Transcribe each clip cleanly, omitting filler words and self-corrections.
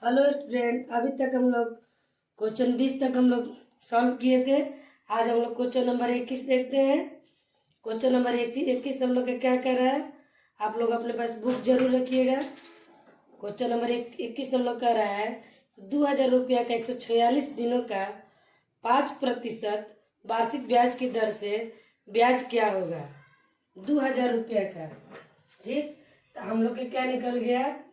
Hello student, अभी तक हम लोग क्वेश्चन 20 तक हम लोग सॉल्व किए थे। आज हम लोग क्वेश्चन नंबर 21 देखते हैं। क्वेश्चन नंबर 21 हम लोग का क्या कर रहा है, आप लोग अपने पास बुक जरूर रखिएगा। क्वेश्चन नंबर 21 हम लोग कर रहा है 2000 रुपया का 146 दिनों का 5% वार्षिक ब्याज की दर से ब्याज क्या होगा। 2000 रुपया का, ठीक। तो हम लोग का क्या निकल गया,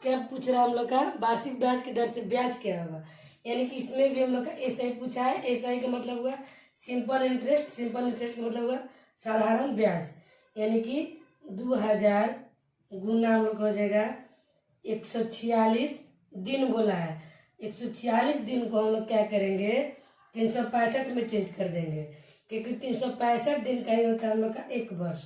क्या पूछ रहा है हम लोग का, वार्षिक ब्याज की दर से ब्याज क्या होगा। यानी कि इसमें भी हम लोग का एसआई पूछा है। एसआई का मतलब हुआ सिंपल इंटरेस्ट, सिंपल इंटरेस्ट का मतलब हुआ साधारण ब्याज। यानी कि 2000 गुना हम लोग हो जाएगा 146 दिन बोला है। 146 दिन को हम लोग क्या करेंगे, 365 में चेंज कर देंगे, क्योंकि 365 दिन का ही होता है हम लोग का एक वर्ष।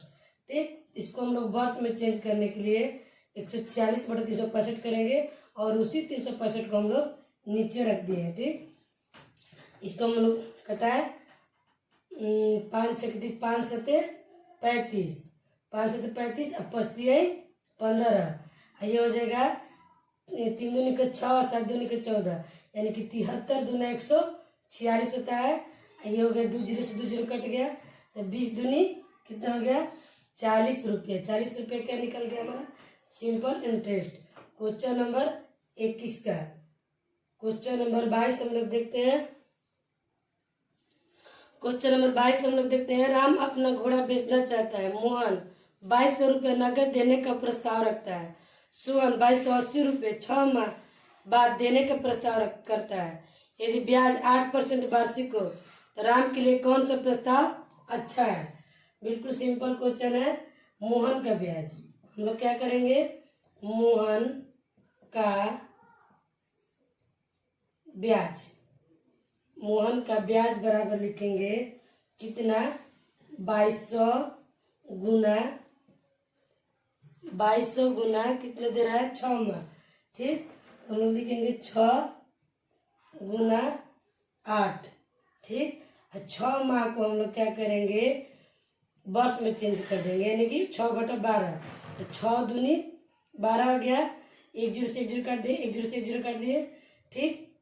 ठीक, इसको हम लोग वर्ष में चेंज करने के लिए 146 बटा 365 करेंगे और उसी 365 को हम लोग नीचे रख दिए हैं। ठीक, इसको हम लोग कटाए 5 6 30 5 7 35 5 7 35 अब 15 ये हो जाएगा 3 दूनी का 6 7 दूनी का 14, यानी कि 73 दूना 146 होता है। ये हो गया 2 जीरो से 2 जीरो कट गया, तो 20 दूनी कितना हो गया 40 रुपये। 40 रुपये क्या निकल गया हमारा सिंपल इंटरेस्ट। क्वेश्चन नंबर 21 का। क्वेश्चन नंबर 22 हम लोग देखते हैं। क्वेश्चन नंबर 22 हम लोग देखते हैं। राम अपना घोड़ा बेचना चाहता है। मोहन 2200 रुपये नकद देने का प्रस्ताव रखता है। सोहन 2280 रुपये 6 माह बाद देने का प्रस्ताव करता है। यदि ब्याज 8% वार्षिक हो तो राम के लिए कौन सा प्रस्ताव अच्छा है। बिल्कुल सिंपल क्वेश्चन है। मोहन का ब्याज हम लोग क्या करेंगे, मोहन का ब्याज, मोहन का ब्याज बराबर लिखेंगे कितना 2200 गुना कितना दे रहा है 6 माह। ठीक, तो हम लोग लिखेंगे 6 गुना 8। ठीक, 6 माह को हम लोग क्या करेंगे वर्ष में चेंज कर देंगे, यानी कि 6 बटा 12, तो 6 दूनी 12 हो गया। 1 जीरो से 1 जीरो काट दिए, 1 जीरो से 1 जीरो काट दिए। ठीक,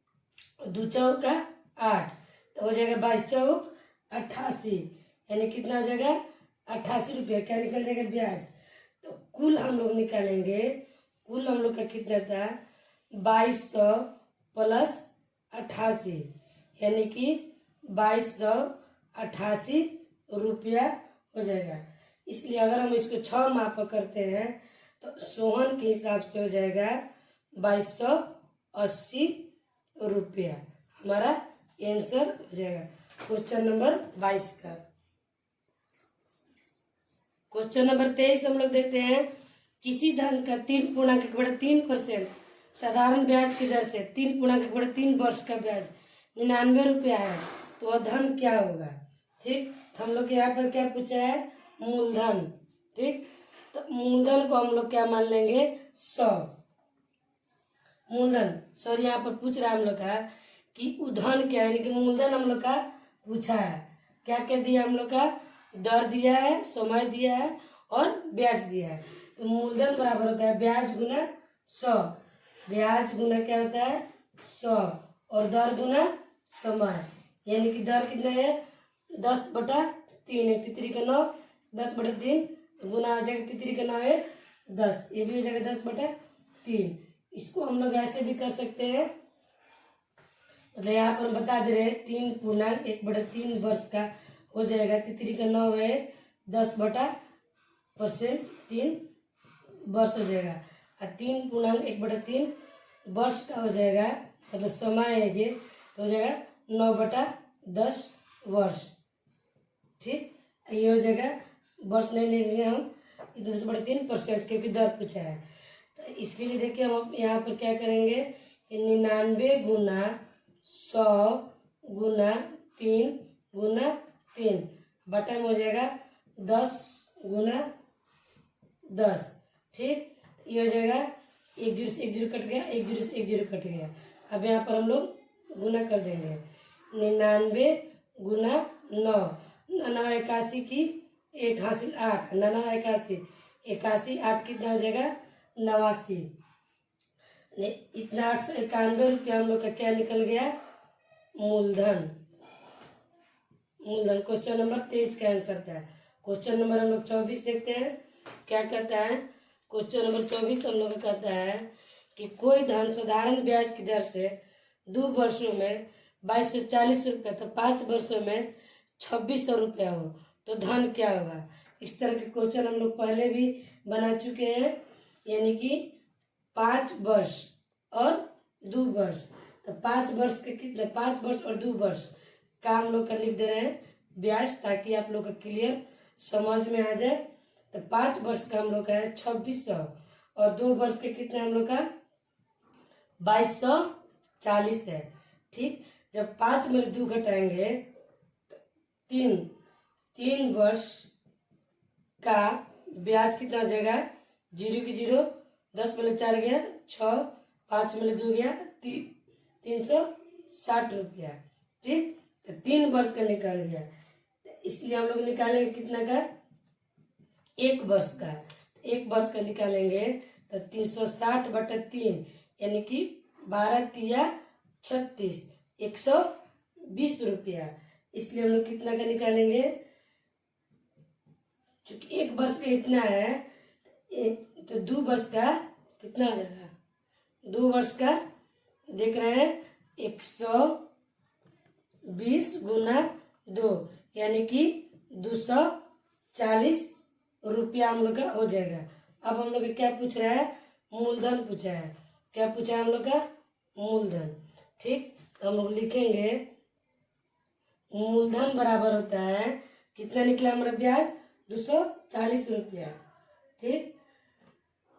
2 चौका 8, तो हो जाएगा 22 चौक 88, यानी कितना हो जाएगा 88 रुपया। क्या निकल जाएगा ब्याज। तो कुल हम लोग निकालेंगे, कुल हम लोग का कितना था 2200 प्लस 88, यानी कि 2288 रुपया हो जाएगा। इसलिए अगर हम इसको 6 माह पर करते हैं तो सोहन के हिसाब से हो जाएगा 2280 रुपया। हमारा आंसर हो जाएगा क्वेश्चन नंबर 22 का। क्वेश्चन नंबर 23 हम लोग देखते हैं। किसी धन का 3.3% साधारण ब्याज की दर से 3.3 वर्ष का ब्याज 99 रुपया है, तो वह धन क्या होगा। ठीक, तो हम लोग यहाँ पर क्या पूछा है, मूलधन। ठीक, तो मूलधन को हम लोग क्या मान लेंगे 100। मूलधन सॉरी यहाँ पर पूछ रहा है हम लोग का कि उधन क्या है, यानी कि मूलधन हम लोग का पूछा है। क्या क्या दिया हम लोग का, दर दिया है, समय दिया है और ब्याज दिया है। तो मूलधन बराबर होता है ब्याज गुना 100। ब्याज गुना क्या होता है 100 और दर गुना समय, यानी कि दर कितना है 10/3 है, तितरी का 9, 10/3 गुना हो जाएगा तितरी का 9 है 10, ये भी हो जाएगा 10/3। इसको हम लोग ऐसे भी कर सकते हैं, मतलब यहाँ पर बता दे रहे हैं 3.1/3 वर्ष का हो जाएगा, तितरी का 9 है 10/3 वर्ष हो जाएगा, और 3.1/3 वर्ष का हो जाएगा, मतलब समय है ये, तो हो जाएगा 9/10 वर्ष। ठीक, ये हो जाएगा वर्ष नहीं लेंगे हम, 10/3%, क्योंकि दर पूछा है। तो इसके लिए देखिए हम यहाँ पर क्या करेंगे, 99 गुना 100 गुना 3 गुना 3 बटा में हो जाएगा 10 गुना 10। ठीक, ये हो जाएगा 1 जीरो से 1 जीरो कट गया, 1 जीरो से 1 जीरो कट गया। अब यहाँ पर हम लोग गुना कर देंगे 99 गुना 9, 9 81 की 1 हासिल 8, 9 81 81 8 कितना हो जाएगा 89। इतना 891 रुपया हम लोग का क्या निकल गया, मूलधन। मूलधन क्वेश्चन नंबर 23 का आंसर था। क्वेश्चन नंबर हम लोग 24 देखते हैं क्या कहता है। क्वेश्चन नंबर 24 हम लोग का कहता है कि कोई धन साधारण ब्याज की दर से 2 वर्षों में 2240 रुपया तो 5 वर्षों में 2600 रुपया हो तो धन क्या होगा। इस तरह के क्वेश्चन हम लोग पहले भी बना चुके हैं, यानी कि 5 वर्ष और 2 वर्ष। तो 5 वर्ष के कितने, 5 वर्ष और 2 वर्ष का हम लोग का लिख दे रहे हैं ब्याज, ताकि आप लोग का क्लियर समझ में आ जाए। तो 5 वर्ष का हम लोग का है 2600 और 2 वर्ष के कितने हम लोग का 2240 है। ठीक, जब 5 में 2 घटाएंगे तो 3 वर्ष का ब्याज कितना हो जाएगा, 0 की 0, 10 में 4 गया 6, 5 में 2 गया 360 रुपया। ठीक, तो 3 वर्ष का निकल गया, इसलिए हम लोग निकालेंगे कितना का, 1 वर्ष का। 1 वर्ष का निकालेंगे तो 360/3 यानी कि 12 तिया 36, 120 रुपया। इसलिए हम लोग कितना का निकालेंगे, चूंकि 1 वर्ष का इतना है तो 2 वर्ष का कितना हो जाएगा, 2 वर्ष का देख रहे हैं 120 गुना 2 यानी कि 240 रुपया हम लोग का हो जाएगा। अब हम लोग का क्या पूछ रहा है, मूलधन पूछा है। क्या पूछा है हम लोग का, मूलधन। ठीक, तो हम लोग लिखेंगे मूलधन बराबर होता है, कितना निकला हमारा ब्याज, 240 रुपया। ठीक,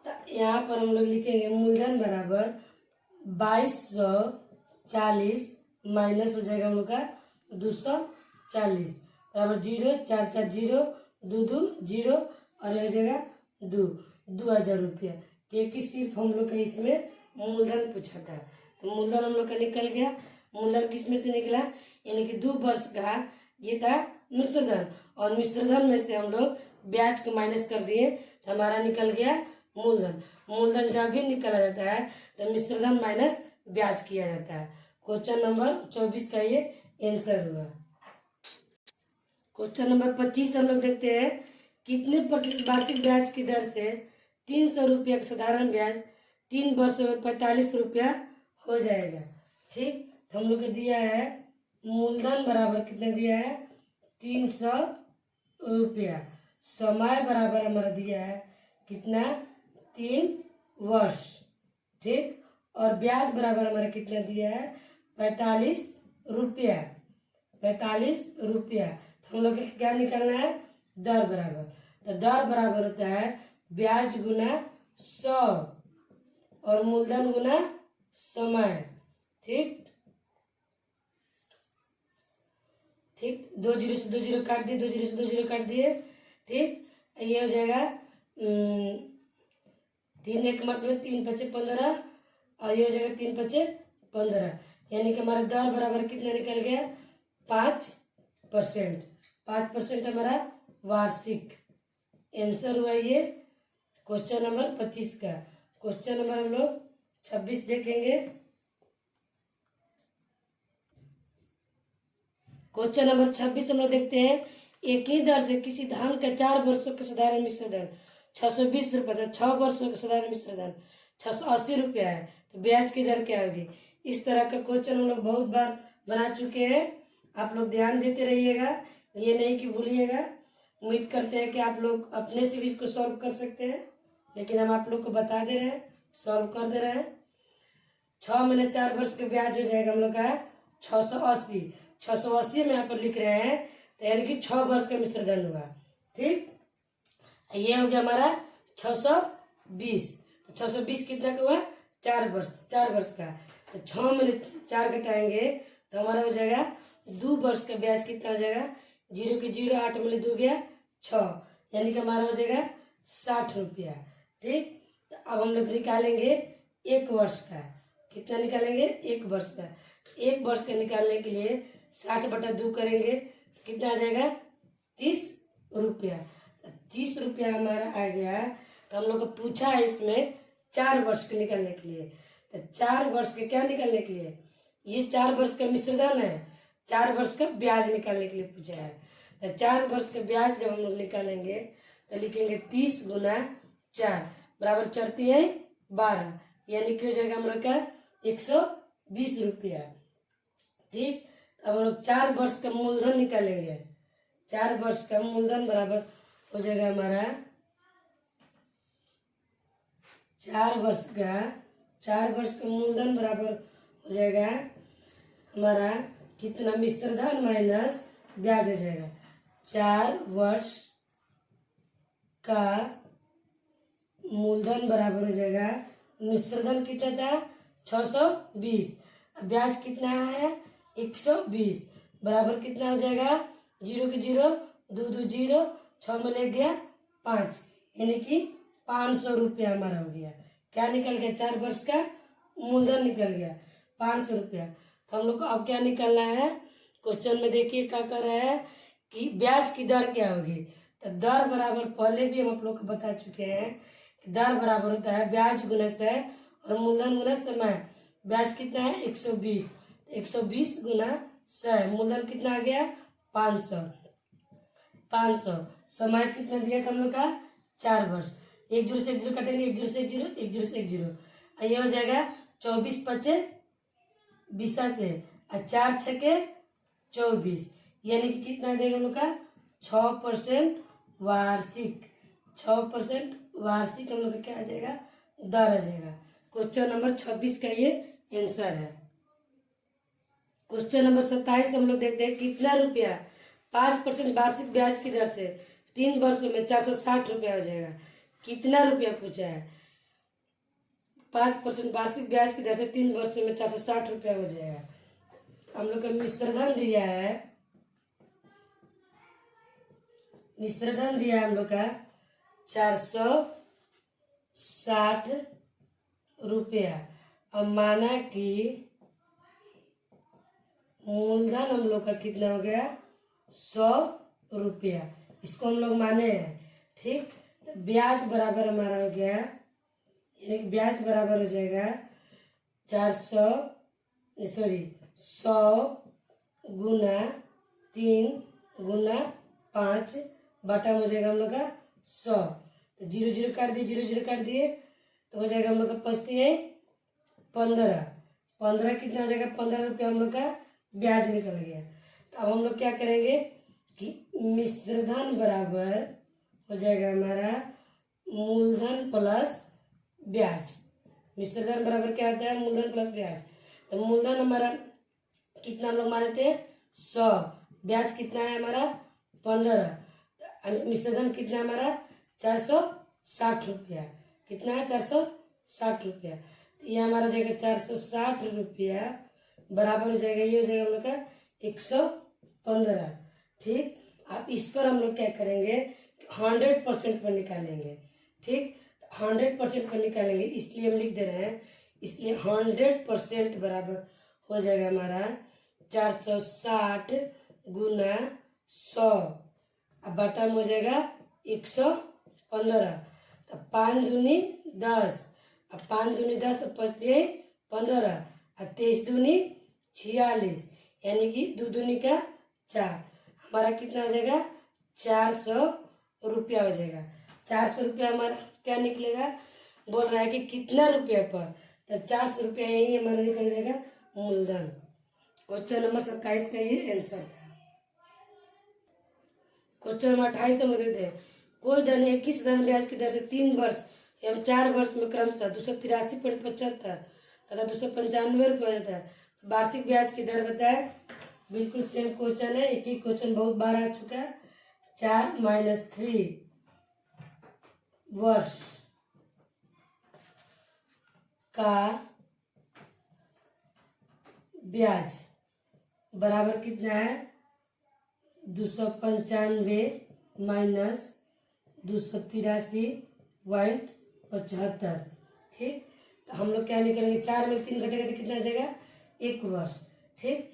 तो यहाँ पर हम लोग लिखेंगे मूलधन बराबर 2240 माइनस हो जाएगा हम लोग का 240 बराबर 0, 4 4 0, 2 2 0 और हो जाएगा 2000 रुपया, क्योंकि सिर्फ हम लोग का इसमें मूलधन पूछा था। तो मूलधन हम लोग का निकल गया। मूलधन किस में से निकला, यानी कि 2 वर्ष का ये था मिश्रधन, और मिश्रधन में से हम लोग ब्याज को माइनस कर दिए तो हमारा निकल गया मूलधन। मूलधन जब भी निकला जाता है तो मिश्रधन माइनस ब्याज किया जाता है। क्वेश्चन नंबर 24 का ये आंसर हुआ। क्वेश्चन नंबर 25 हम लोग देखते हैं, कितने प्रतिशत वार्षिक ब्याज की दर से 300 रुपया का साधारण ब्याज 3 वर्षों में 45 रुपया हो जाएगा। ठीक, तो हम लोग को दिया है मूलधन बराबर कितना दिया है, 300 रुपया। समय बराबर हमारा दिया है कितना, 3 वर्ष। ठीक, और ब्याज बराबर हमारा कितना दिया है, 45 रुपया। 45 रुपया। तो हम लोग को क्या निकालना है, दर बराबर। तो दर बराबर होता है ब्याज गुना 100 और मूलधन गुना समय। ठीक, ठीक, 2 0 से 2 0 काट दिए, 2 0 से 2 0 काट दिए। ठीक, ये हो जाएगा 3 1 मतलब 3 5 15 और ये हो जाएगा 3 5 15, यानी कि हमारा दर बराबर कितना निकल गया, 5%। 5% हमारा वार्षिक आंसर हुआ ये क्वेश्चन नंबर 25 का। क्वेश्चन नंबर हम लोग 26 देखेंगे। क्वेश्चन नंबर 26 हम लोग देखते हैं, एक ही दर से किसी धान का 4 वर्षों का साधारण मिश्रधन 620 रुपया था, 6 वर्षों का साधारण मिश्रधन 680 रुपया है, तो ब्याज की दर क्या होगी। इस तरह का क्वेश्चन हम लोग बहुत बार बना चुके हैं। आप लोग ध्यान देते रहिएगा, ये नहीं कि भूलिएगा। उम्मीद करते हैं कि आप लोग अपने से भी इसको सॉल्व कर सकते हैं, लेकिन हम आप लोग को बता दे रहे हैं, सॉल्व कर दे रहे हैं। 6 महीने 4 वर्ष का ब्याज हो जाएगा हम लोग का 680। 680 में यहाँ पर लिख रहे हैं, तो यानी कि 6 वर्ष का मिश्रधन हुआ। ठीक, ये हो गया हमारा 620। 620 कितना का हुआ, 4 वर्ष, 4 वर्ष का। तो 6 में 4 घटाएंगे तो हमारा हो जाएगा 2 वर्ष का ब्याज कितना हो जाएगा, 0 की 0, 8 में 2 गया 6, यानी कि हमारा हो जाएगा 60 रुपया। ठीक, तो अब हम लोग निकालेंगे 1 वर्ष का। कितना निकालेंगे, 1 वर्ष का। 1 वर्ष का निकालने के लिए 60/2 करेंगे, कितना आ जाएगा, 30 रुपया। 30 रुपया हमारा आ गया। तो हम लोग को पूछा है इसमें 4 वर्ष के निकालने के लिए, तो 4 वर्ष के क्या निकालने के लिए, ये 4 वर्ष का मिश्रधन है, 4 वर्ष का ब्याज निकालने के लिए पूछा है। तो 4 वर्ष का ब्याज जब हम लोग निकालेंगे तो लिखेंगे 30 गुना 4 बराबर 4×3=12, यानी कि हो जाएगा हम लोग का 120 रुपया। ठीक, अब हम लोग 4 वर्ष का मूलधन निकालेंगे। 4 वर्ष का मूलधन बराबर हो जाएगा हमारा 4 वर्ष का मूलधन बराबर हो जाएगा हमारा कितना, मिश्रधन माइनस ब्याज हो जाएगा। 4 वर्ष का मूलधन बराबर हो जाएगा, मिश्रधन कितना था 620, ब्याज कितना है 120, बराबर कितना हो जाएगा 0 के 0 2 2 0, 6 में ले गया 5, यानी कि 500 रुपया हमारा हो गया। क्या निकल गया, 4 वर्ष का मूलधन निकल गया 500 रुपया। तो हम लोग को अब क्या निकलना है, क्वेश्चन में देखिए क्या कर रहा है कि ब्याज की दर क्या होगी। तो दर बराबर पहले भी हम आप लोग को बता चुके हैं कि दर बराबर होता है ब्याज गुना 100 और मूलधन गुना समय। ब्याज कितना है 120, 120 गुना 100, मूलधन कितना आ गया 500, समय कितना दिया था हम लोग का 4 वर्ष। 1 0 से 1 0 कटेंगे, 1 0 से 1 0, 1 0 से 1 0, ये हो जाएगा 24 5 20 से 4 6 के 24, यानी कि कितना आ जाएगा हम लोग का 6% वार्षिक। 6% वार्षिक हम लोग का क्या आ जाएगा, दर आ जाएगा। क्वेश्चन नंबर 26 का ये आंसर है। क्वेश्चन नंबर 27 हम लोग देखते हैं, कितना रुपया 5% वार्षिक ब्याज की दर से 3 वर्षों में 460 रुपया हो जाएगा। कितना रुपया पूछा है, 5% वार्षिक ब्याज की दर से 3 वर्षों में 460 रुपया हो जाएगा। हम लोग का मिश्रधन दिया है, मिश्रधन दिया है हम लोग का 460 रुपया। अब माना कि मूलधन हम लोग का कितना हो गया 100 रुपया, इसको हम लोग माने हैं। ठीक, तो ब्याज बराबर हमारा हो गया, यानी ब्याज बराबर हो जाएगा 100 गुना 3 गुना 5 बटा हो जाएगा हम लोग का 100। तो 0 0 काट दिए, 0 0 काट दिए, तो हो जाएगा हम लोग का 15 कितना हो जाएगा 15 रुपया हम लोग का ब्याज निकल गया। तो अब हम लोग क्या करेंगे कि मिश्रधन बराबर हो जाएगा हमारा मूलधन प्लस ब्याज। मिश्रधन बराबर क्या होता है, मूलधन प्लस ब्याज। तो मूलधन हमारा कितना हम लोग माने थे 100, ब्याज कितना है हमारा 15, मिश्रधन कितना है हमारा 460 रुपया। कितना है 460 रुपया। तो ये हमारा हो जाएगा 460 रुपया बराबर हो जाएगा, ये हो जाएगा हम लोग का 115। ठीक, अब इस पर हम लोग क्या करेंगे 100% पर निकालेंगे। ठीक, 100% पर निकालेंगे, इसलिए हम लिख दे रहे हैं, इसलिए 100% बराबर हो जाएगा हमारा 460 गुना 100, अब बटा में हो जाएगा 115। तो 5 दूनी 10, अब 5 दूनी 10 तो 5 दिए 15, और 23 दूनी 46, यानी कि 2 दूनी का 4, हमारा कितना हो जाएगा 400 रुपया हो जाएगा। 400 रुपया हमारा क्या निकलेगा, बोल रहा है कि कितना रुपया पर, तो 400 रुपया यही हमारा निकल जाएगा मूलधन। क्वेश्चन नंबर 27 का ये आंसर था। क्वेश्चन नंबर 28 हम देते हैं, कोई धन 21 धन ब्याज की दर से 3 वर्ष एवं 4 वर्ष में क्रमशः 283.75 तथा 295 रुपये हो जाता है। वार्षिक ब्याज की दर बताए। बिल्कुल सेम क्वेश्चन है, एक ही क्वेश्चन बहुत बार आ चुका है। 4 - 3 वर्ष का ब्याज बराबर कितना है 295 माइनस 283.75। ठीक, तो हम लोग क्या निकलेंगे, 4 में 3 घटेगा तो कितना आ जाएगा 1 वर्ष। ठीक,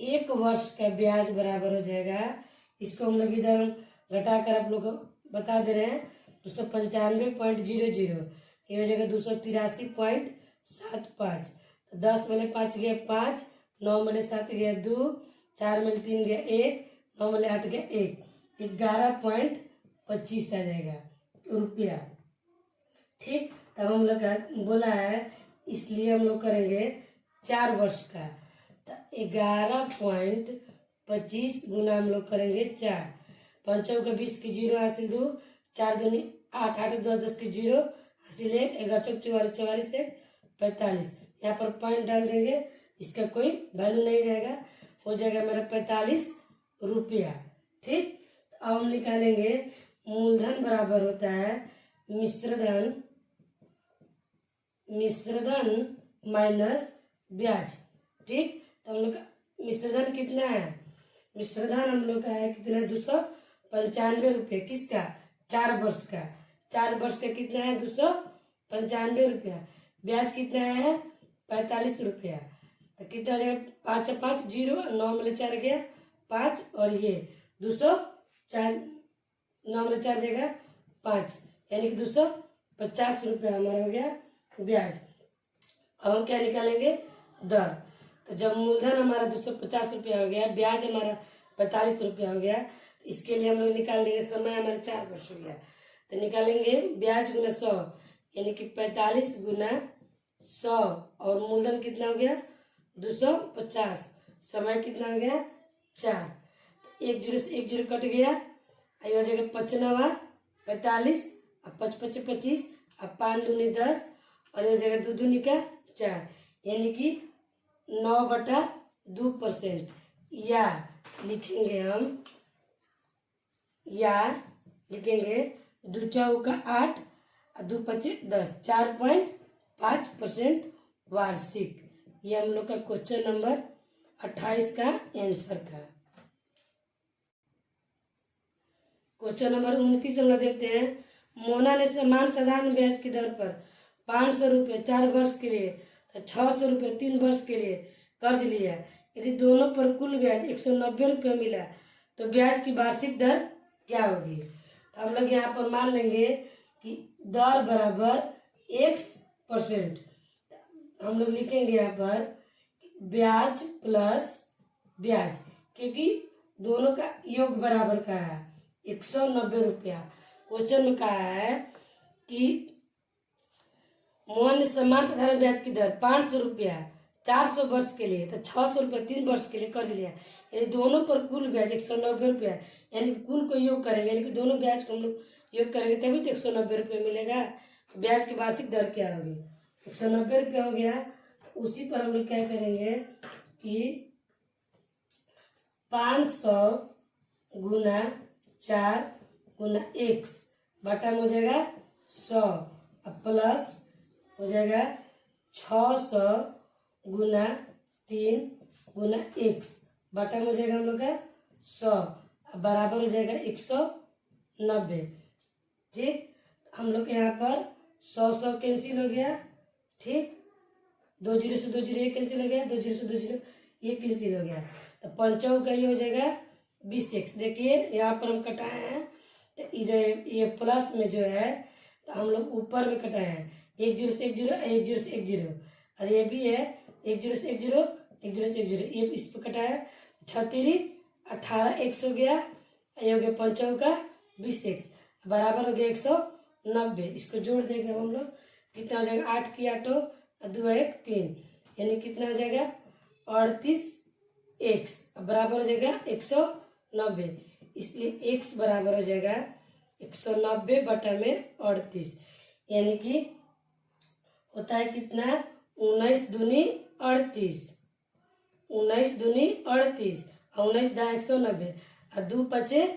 1 वर्ष का ब्याज बराबर हो जाएगा, इसको हम लोग इधर घटाकर आप लोग को बता दे रहे हैं 295.00, ये हो जाएगा 283.75। 7 5, तो 10 में 5 गया 5, 9 में 7 गया 2, 4 में 3 गया 1, 9 में 8 गया 1, 11.25 आ जाएगा रुपया। ठीक, तब हम लोग बोला है, इसलिए हम लोग करेंगे 4 वर्ष का, तो 11.25 गुना हम लोग करेंगे 4, 5 का 20 की 0 हासिल 2, 4 दूनी 8, 8 10 10 की 0 हासिल 1, 11 चौक 44, 44 1 45, यहाँ पर पॉइंट डाल देंगे, इसका कोई वैल्यू नहीं रहेगा, हो जाएगा मेरा 45 रुपया। ठीक, अब हम निकालेंगे मूलधन बराबर होता है मिश्रधन माइनस ब्याज। ठीक, तो हम लोग का मिश्रधन कितना है, मिश्रधन हम लोग का है कितना, 295 रुपये, किसका, 4 वर्ष का, 4 वर्ष का कितना है 295 रुपया, ब्याज कितना है 45 रुपया, तो कितना हो जाएगा, 5 5 0, 9 में 4 गया 5, और ये 204, 9 में 4 जाएगा 5, यानी कि 250 रुपया हमारा हो गया ब्याज। अब हम क्या निकालेंगे, दर, तो जब मूलधन हमारा 250 रुपया हो गया, ब्याज हमारा 45 रुपया हो गया, तो इसके लिए हम लोग निकाल देंगे, समय हमारा 4 वर्ष हो गया, तो निकालेंगे ब्याज गुना 100, यानी कि 45 गुना 100, और मूलधन कितना हो गया 250, समय कितना हो गया 4, 1 0 से 1 0 कट गया, आई हो जाएगा 95, 45, अब 5 5 25, अब 5 दूनी 10, और हो जाएगा 2 दूनी का 4, यानी कि 9/2%, या लिखेंगे हम, या लिखेंगे 2 चौका 8, 2 5 10, 4.5% वार्षिक। ये हम लोग का क्वेश्चन नंबर 28 का आंसर था। क्वेश्चन नंबर 29 हम लोग देखते हैं, मोना ने समान साधारण ब्याज की दर पर 500 रुपये 4 वर्ष के लिए, तो 600 रुपये 3 वर्ष के लिए कर्ज लिया, यदि दोनों पर कुल ब्याज 190 रुपये मिला, तो ब्याज की वार्षिक दर क्या होगी। तो हम लोग यहाँ पर मान लेंगे कि दर बराबर x%, हम लोग लिखेंगे यहाँ पर ब्याज प्लस ब्याज, क्योंकि दोनों का योग बराबर का है 190 रुपया। क्वेश्चन में कहा है कि मोहन ने समान साधारण ब्याज की दर 500 रुपया 400 वर्ष के लिए, तो 600 रुपया 3 वर्ष के लिए कर्ज लिया, यदि दोनों पर कुल ब्याज 190 रुपया, यानी कि कुल को योग करेंगे, यानी कि दोनों ब्याज को हम लोग योग करेंगे तभी तो 190 रुपये मिलेगा, तो ब्याज की वार्षिक दर क्या होगी, 190 रुपया हो गया। तो उसी पर हम लोग क्या करेंगे कि 500 गुना 4 गुना x बटा में हो जाएगा 100, अब प्लस हो जाएगा 600 गुना 3 गुना x बटा में हो जाएगा हम लोग का 100, बराबर हो जाएगा 190। ठीक, हम लोग के यहाँ पर 100 कैंसिल हो गया। ठीक, 2 0 से 2 0 ये कैंसिल हो गया, 2 0 से 2 0 ये कैंसिल हो गया, तो 5 का ये हो जाएगा 20x। देखिए यहाँ पर हम कटाए हैं, तो इधर ये प्लस में जो है तो हम लोग ऊपर में कटाए हैं, 1 0 से 1 0, 1 0 से 1 0, और ये भी है 1 0 से 1 0, 1 0 से 1 0, ये इस पर कटाया है, 36 18x हो गया, ये हो गया 5 का 20x, बराबर हो गया 190। इसको जोड़ देंगे हम लोग, कितना हो जाएगा 8 की 8 और 2 1 3, यानी कितना हो जाएगा 38x, बराबर हो जाएगा 190। इसलिए x बराबर हो जाएगा 190 बटा में 38, यानी कि होता है कितना 19 दूनी 38, 19 दूनी 38, और 19 दा 190, और 2 5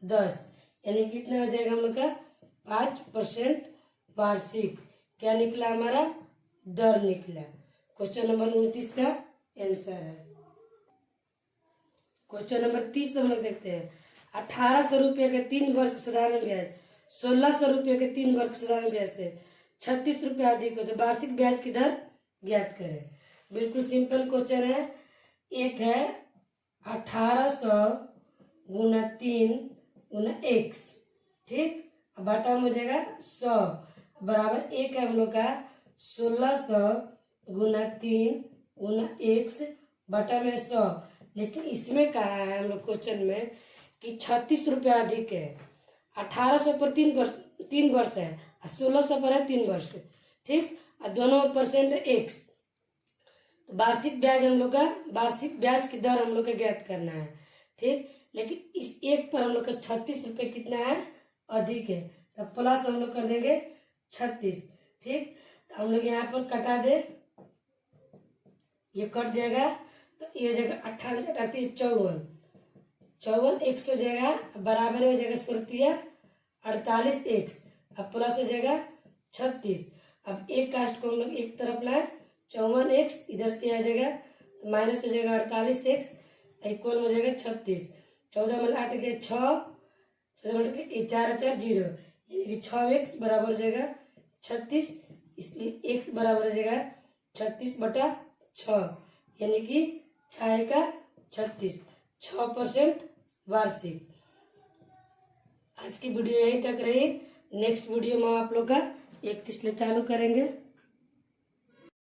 10, यानी कितना हो जाएगा हम लोग का 5% वार्षिक। क्या निकला हमारा, दर निकला। क्वेश्चन नंबर 29 का आंसर है। क्वेश्चन नंबर 30 हम लोग देखते हैं, 1800 रुपये के 3 वर्ष साधारण ब्याज 1600 रुपये के 3 वर्ष साधारण ब्याज से 36 रुपये अधिक हो, तो वार्षिक ब्याज की दर ज्ञात करें। बिल्कुल सिंपल क्वेश्चन है। एक है 1800 गुना 3 गुना x, ठीक, बटा में हो जाएगा 100, बराबर एक है हम लोग का 1600 गुना 3 गुना x बटा में 100। लेकिन इसमें कहा है हम लोग क्वेश्चन में कि 36 रुपया अधिक है। 1800 पर 3 वर्ष है और 1600 पर है 3 वर्ष। ठीक, और दोनों परसेंट है x। तो वार्षिक ब्याज हम लोग का, वार्षिक ब्याज की दर हम लोग का ज्ञात करना है। ठीक, लेकिन इस एक पर हम लोग का 36 रुपये कितना है, अधिक है, तो प्लस हम लोग कर देंगे 36। ठीक, तो हम लोग यहाँ पर कटा दे, ये कट जाएगा, तो ये हो जाएगा 18 38 54 54 100 जाएगा, बराबर हो जाएगा 48 x, अब प्लस हो जाएगा 36। अब एक कास्ट को हम लोग एक तरफ लाए, 54 x इधर से आ जाएगा, तो माइनस हो जाएगा 48 x, इक्वल हो जाएगा 36। 14 में 8 के 6, 14 में 4 4 0, यानी कि 6x बराबर हो जाएगा 36, इसलिए x बराबर हो जाएगा 36/6, यानी कि 6 का 36, 6% वार्षिक। आज की वीडियो यहीं तक रही। नेक्स्ट वीडियो में हम आप लोग का 31 चालू करेंगे।